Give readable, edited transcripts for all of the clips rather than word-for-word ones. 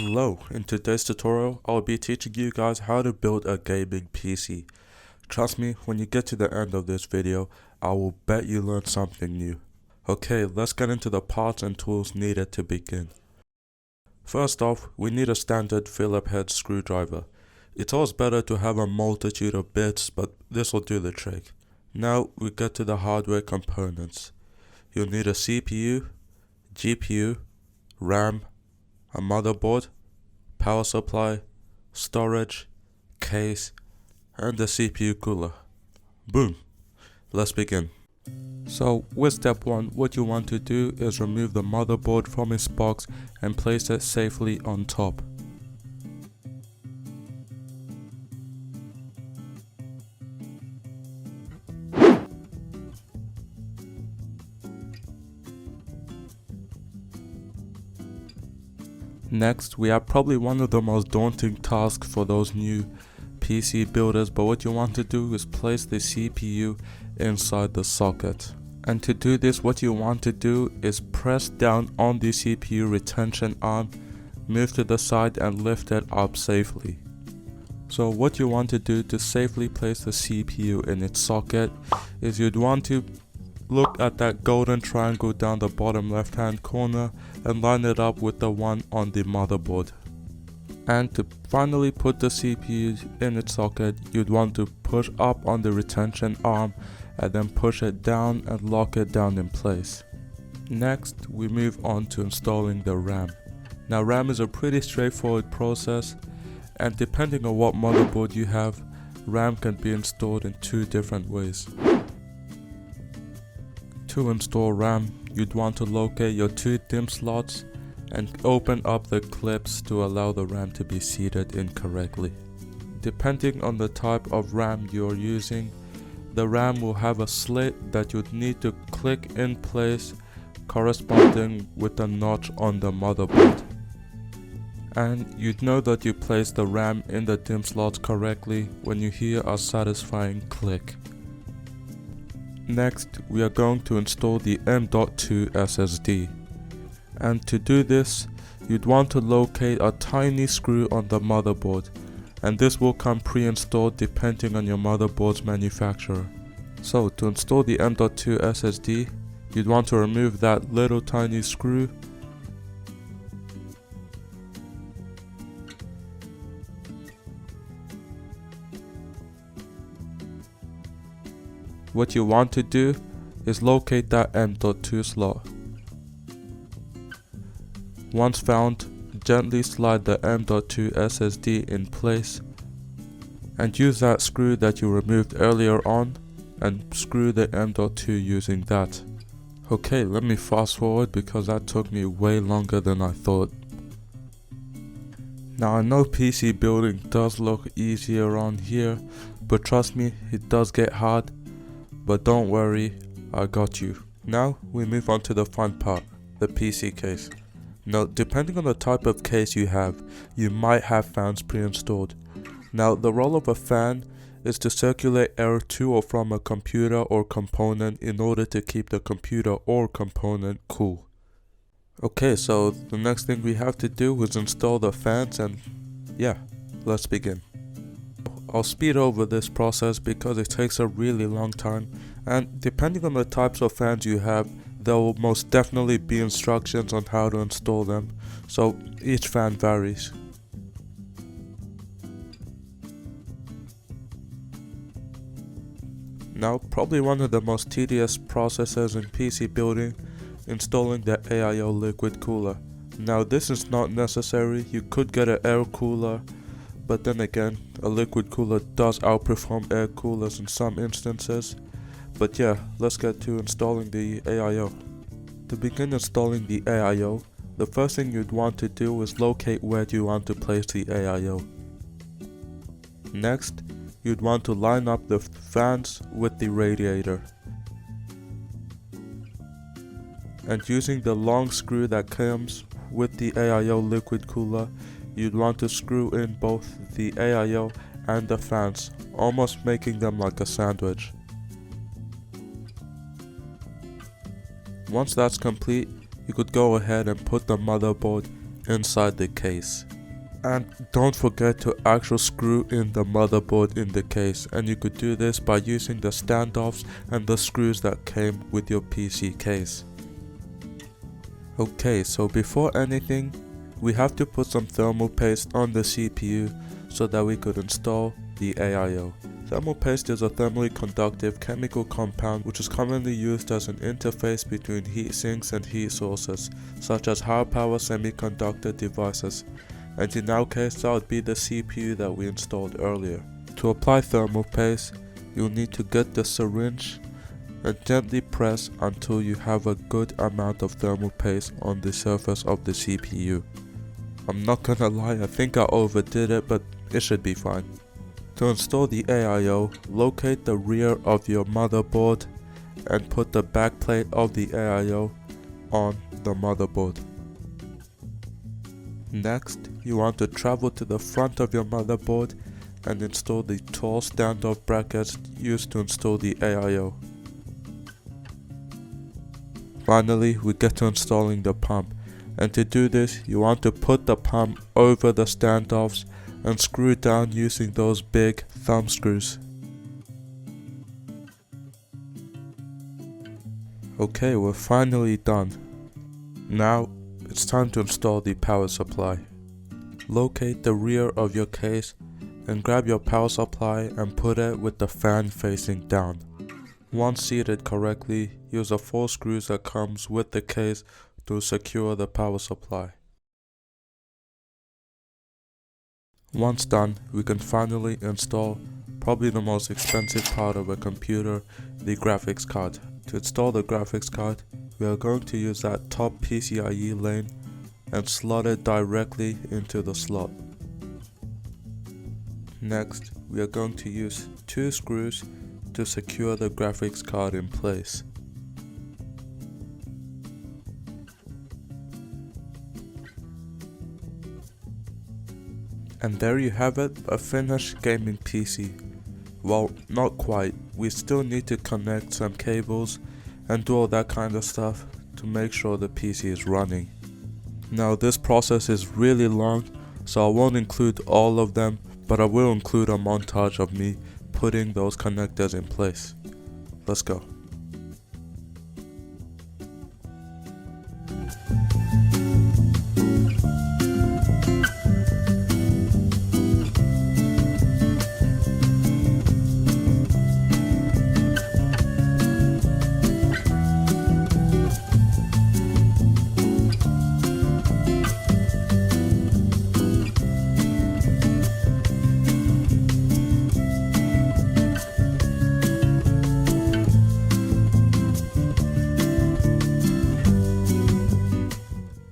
Hello, in today's tutorial I'll be teaching you guys how to build a gaming PC. Trust me, when you get to the end of this video, I will bet you learn something new. Okay, let's get into the parts and tools needed to begin. First off, we need a standard Phillips head screwdriver. It's always better to have a multitude of bits, but this will do the trick. Now we get to the hardware components. You'll need a CPU, GPU, RAM, a motherboard, power supply, storage, case, and the CPU cooler. Boom! Let's begin. So with step 1, what you want to do is remove the motherboard from its box and place it safely on top. Next, we have probably one of the most daunting tasks for those new PC builders, but what you want to do is place the CPU inside the socket. And to do this, what you want to do is press down on the CPU retention arm, move to the side and lift it up safely. So what you want to do to safely place the CPU in its socket is you'd want to look at that golden triangle down the bottom left hand corner and line it up with the one on the motherboard. And to finally put the CPU in its socket, you'd want to push up on the retention arm and then push it down and lock it down in place. Next, we move on to installing the RAM. Now RAM is a pretty straightforward process, and depending on what motherboard you have, RAM can be installed in two different ways. To install RAM, you'd want to locate your two DIMM slots and open up the clips to allow the RAM to be seated incorrectly. Depending on the type of RAM you're using, the RAM will have a slit that you'd need to click in place corresponding with the notch on the motherboard. And you'd know that you placed the RAM in the DIMM slots correctly when you hear a satisfying click. Next, we are going to install the M.2 SSD. And to do this, you'd want to locate a tiny screw on the motherboard, and this will come pre-installed depending on your motherboard's manufacturer. So to install the M.2 SSD, you'd want to remove that little tiny screw. What you want to do is locate that M.2 slot. Once found, gently slide the M.2 SSD in place and use that screw that you removed earlier on and screw the M.2 using that. Okay, let me fast forward because that took me way longer than I thought. Now I know PC building does look easier on here, but trust me, it does get hard. But don't worry, I got you. Now we move on to the fun part, the PC case. Now depending on the type of case you have, you might have fans pre-installed. Now the role of a fan is to circulate air to or from a computer or component in order to keep the computer or component cool. Okay, so the next thing we have to do is install the fans, and yeah, let's begin. I'll speed over this process because it takes a really long time, and depending on the types of fans you have, there will most definitely be instructions on how to install them, so each fan varies. Now, probably one of the most tedious processes in PC building, installing the AIO liquid cooler. Now this is not necessary, you could get an air cooler, but then again, a liquid cooler does outperform air coolers in some instances. But yeah, let's get to installing the AIO. To begin installing the AIO, the first thing you'd want to do is locate where you want to place the AIO. Next, you'd want to line up the fans with the radiator. And using the long screw that comes with the AIO liquid cooler, you'd want to screw in both the AIO and the fans, almost making them like a sandwich. Once that's complete, you could go ahead and put the motherboard inside the case. And don't forget to actually screw in the motherboard in the case, and you could do this by using the standoffs and the screws that came with your PC case. Okay, so before anything, we have to put some thermal paste on the CPU so that we could install the AIO. Thermal paste is a thermally conductive chemical compound which is commonly used as an interface between heat sinks and heat sources, such as high power semiconductor devices, and in our case that would be the CPU that we installed earlier. To apply thermal paste, you'll need to get the syringe and gently press until you have a good amount of thermal paste on the surface of the CPU. I'm not gonna lie, I think I overdid it, but it should be fine. To install the AIO, locate the rear of your motherboard and put the backplate of the AIO on the motherboard. Next, you want to travel to the front of your motherboard and install the tall standoff brackets used to install the AIO. Finally, we get to installing the pump, and to do this, you want to put the pump over the standoffs and screw it down using those big thumb screws. Okay, we're finally done. Now, it's time to install the power supply. Locate the rear of your case and grab your power supply and put it with the fan facing down. Once seated correctly, use the 4 screws that comes with the case to secure the power supply. Once done, we can finally install probably the most expensive part of a computer, the graphics card. To install the graphics card, we are going to use that top PCIe lane and slot it directly into the slot. Next, we are going to use 2 screws to secure the graphics card in place. And there you have it, a finished gaming PC. Well, not quite, we still need to connect some cables and do all that kind of stuff to make sure the PC is running. Now this process is really long, so I won't include all of them, but I will include a montage of me putting those connectors in place. Let's go.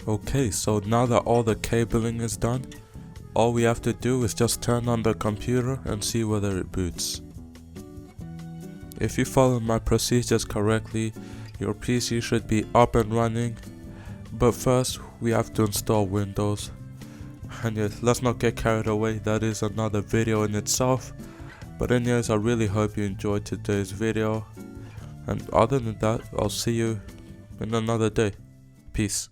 Okay, so now that all the cabling is done, all we have to do is just turn on the computer and see whether it boots. If you follow my procedures correctly, your PC should be up and running, but first we have to install Windows. And yes, let's not get carried away, that is another video in itself. But anyways, I really hope you enjoyed today's video, and other than that, I'll see you in another day. Peace.